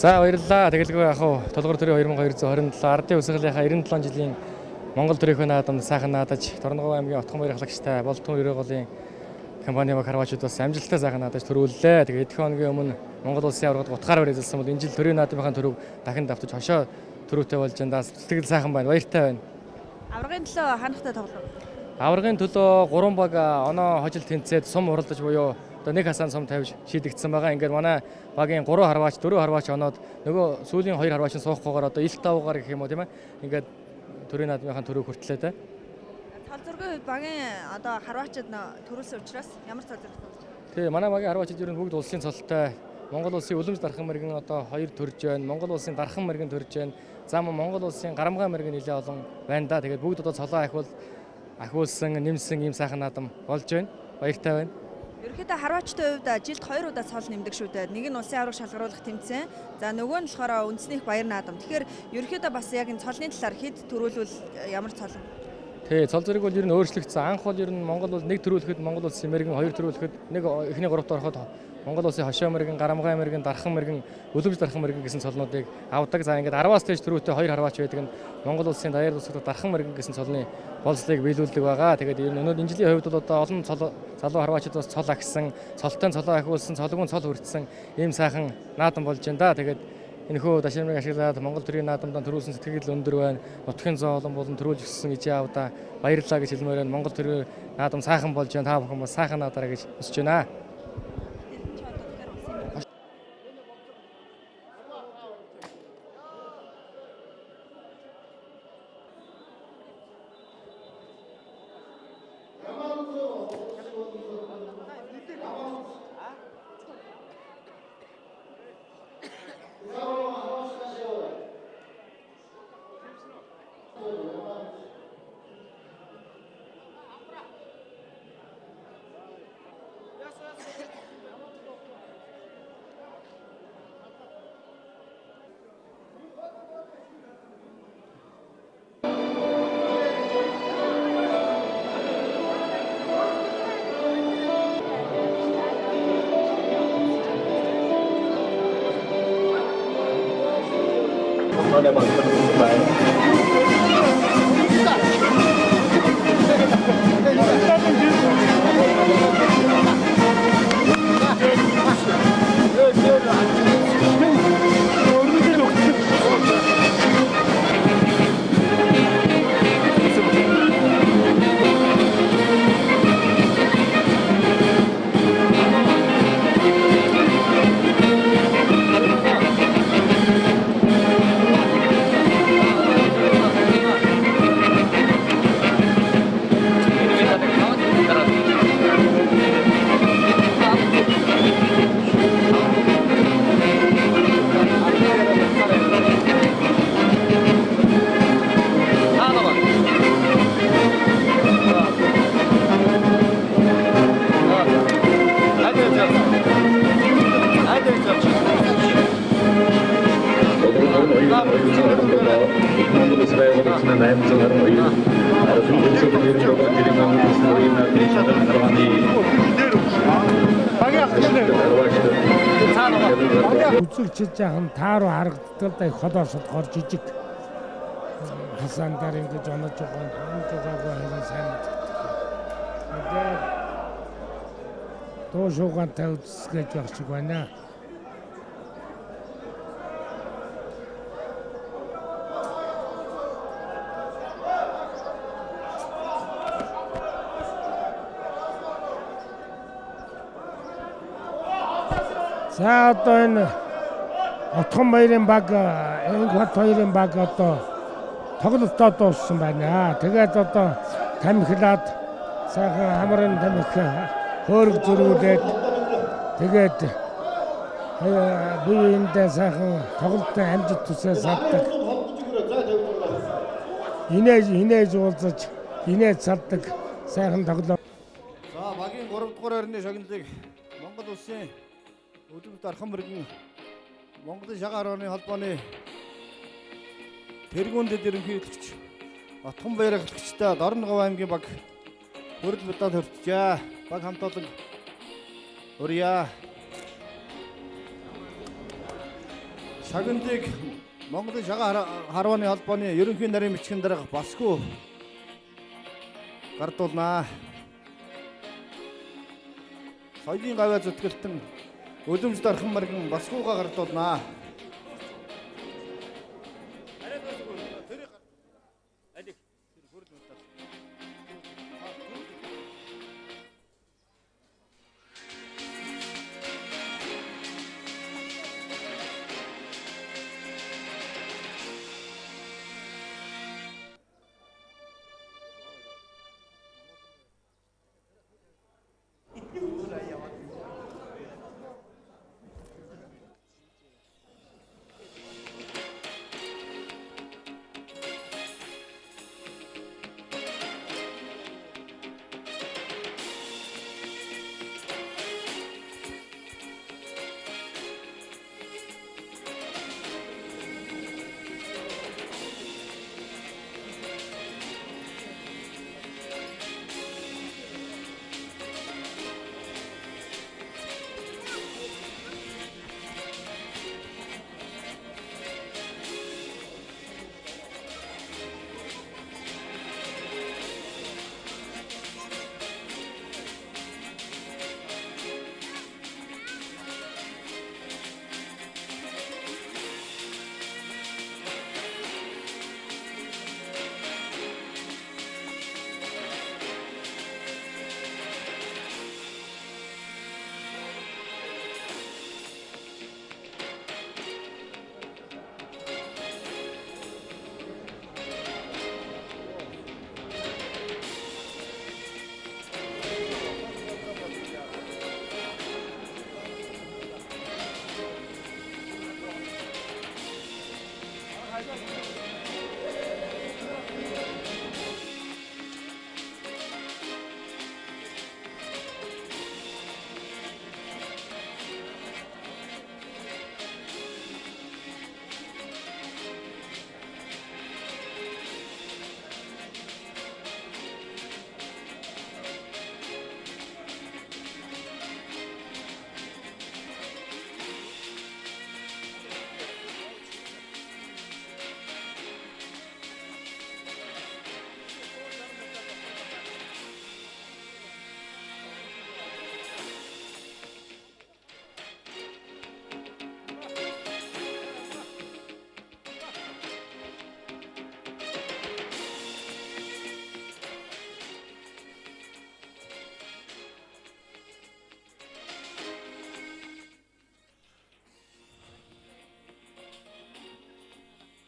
За баярлалаа. Тэгэлгүй яг хуу толгор төрийн 2227 ардын үсгэлийнхаа 97 жилийн Монгол төрийн наадамд сайхан наадаж Торногов аймгийн Отхон баяр халагчтай Болдон ерөө голын компани баг харваачуд бас амжилттай сайхан наадаж төрүүллээ. Тэгээд эдгээр хоногийн өмнө Монгол улсын аврагад утгаар барьсан бол энэ жил төрийн наадмынхаа төрөв дахин давтаж хошоо төрөвтэй болж байна. Сэтгэл сайхан байна. Баяртай байна. Аврагын төлөө ханахтай тоглоо. Аврагын төлөө 3 баг оноо хожил тэнцээд сум уралдаж буюу одоо нэг хасаан сум тавьж шийдэгдсэн байгаа. Ингээд манай багийн 3 харваач 4 харваач оноод нөгөө сүүлийн 2 харваач нь суухгүйгээр одоо ил тавгаар гэх юм уу тийм ээ. Ингээд төрийн наадмынхаа төрөв хүртлээ те. Цол зургийн хувьд багийн одоо харваачид төрүүлсэн учраас ямар цол зураг вэ? Тий, манай багийн харваачид ер нь бүгд улсын цолтой. Монгол улсын үлэмж дархан мэргэн одоо 2 төрж байна. Монгол улсын дархан мэргэн төрж байна. Зам Монгол улсын гарамгай мэргэн нэлээ олон байна да. Тэгээд бүгд одоо цолоо ахиулсан, нэмсэн ийм сайхан наадам болж байна. Баяртай байна. Ерөнхийдөө харваачтай хувьд жилд 2 удаа цол нэмдэг шүү дээ. Нэг нь улсын авраг шалгаруулах тэмцээн. За нөгөө нь болохоор үндэснийх баяр наадам. Тэгэхээр ерөнхийдөө бас яг энэ цолны талаар хэд төрүүлвэл ямар цол? Тий, цол зэрэг бол ер нь өөрчлөгдсөн. Анх бол ер нь Монгол улс нэг төрүүлэхэд Монгол улсын мэргэн 2 төрүүлэхэд нэг эхний 3-т ороход Монгол улсын хошоо мэргэн, гарамгай мэргэн, дархан мэргэн, үлэмж дархан мэргэн гэсэн цолнуудыг авдаг. За ингээд 10-аас дээш төрөөтэй 2 харваач байдаг нь Монгол улсын даяар улсад дархан мэргэн гэсэн цолны болцлыг биелүүлдэг байгаа. Тэгээд ер нь өнөөдөр энэ жилийн хувьд бол одоо олон залуу харваачид бас цол агсан, цолтой цолоо ахиулсан, цолгон цол хүртсэн ийм сайхан наадам болж байна да. Тэгээд энэхүү дашнамыг ашиглаад Монгол төрийн наадамдаа төрүүлсэн сэтгэл өндөр байна. Нутгийн зоолон болон төрүүлж өгсөн ижээ авда баярлалаа гэж хэлмээр байна. Монгол төрийн наадам сайхан болж байна. Та бүхэн бас сайхан наадараа гэж хүсэж байна. Үзүүлж жаахан тааруу харагддаг да их холоосод гор жижиг хасаандаар ингэж онож байгаа хамт байгаагүй хэрэг сайн мэддэг. Тоо шугантай үзсгэж байх шиг байна. За одоо энэ Отхон баярын баг, Энгбат хоёрын баг одоо тоглолтоо дууссан байна. Тэгээд одоо тамхилаад сайхан хамрын тамхи хөөрг зөрүүлээд тэгээд биеиндээ сайхан тоглолтын амжилт төсөөс авдаг. Инээж уулзаж, инээж салдаг сайхан тоглоо. За багийн 3 дугаар орны шагналыг Монгол улсын үлэмж дархан мэргэн Монголын шагаар орны холбооны тэргүүн дэд ерөнхийлөгч Отхон баяр халагчтай Торногов аймгийн баг хөрөл медаль хүртжээ. Баг хамт олон урья. шагналыг Монголын шагаан харваны холбооны ерөнхий нарийн бичгийн дарга Басгүй гардуулнаа. Соёлын гавьяа зүтгэлтэн Үлэмж дархан мэргэн Басгүйга гардуулнаа.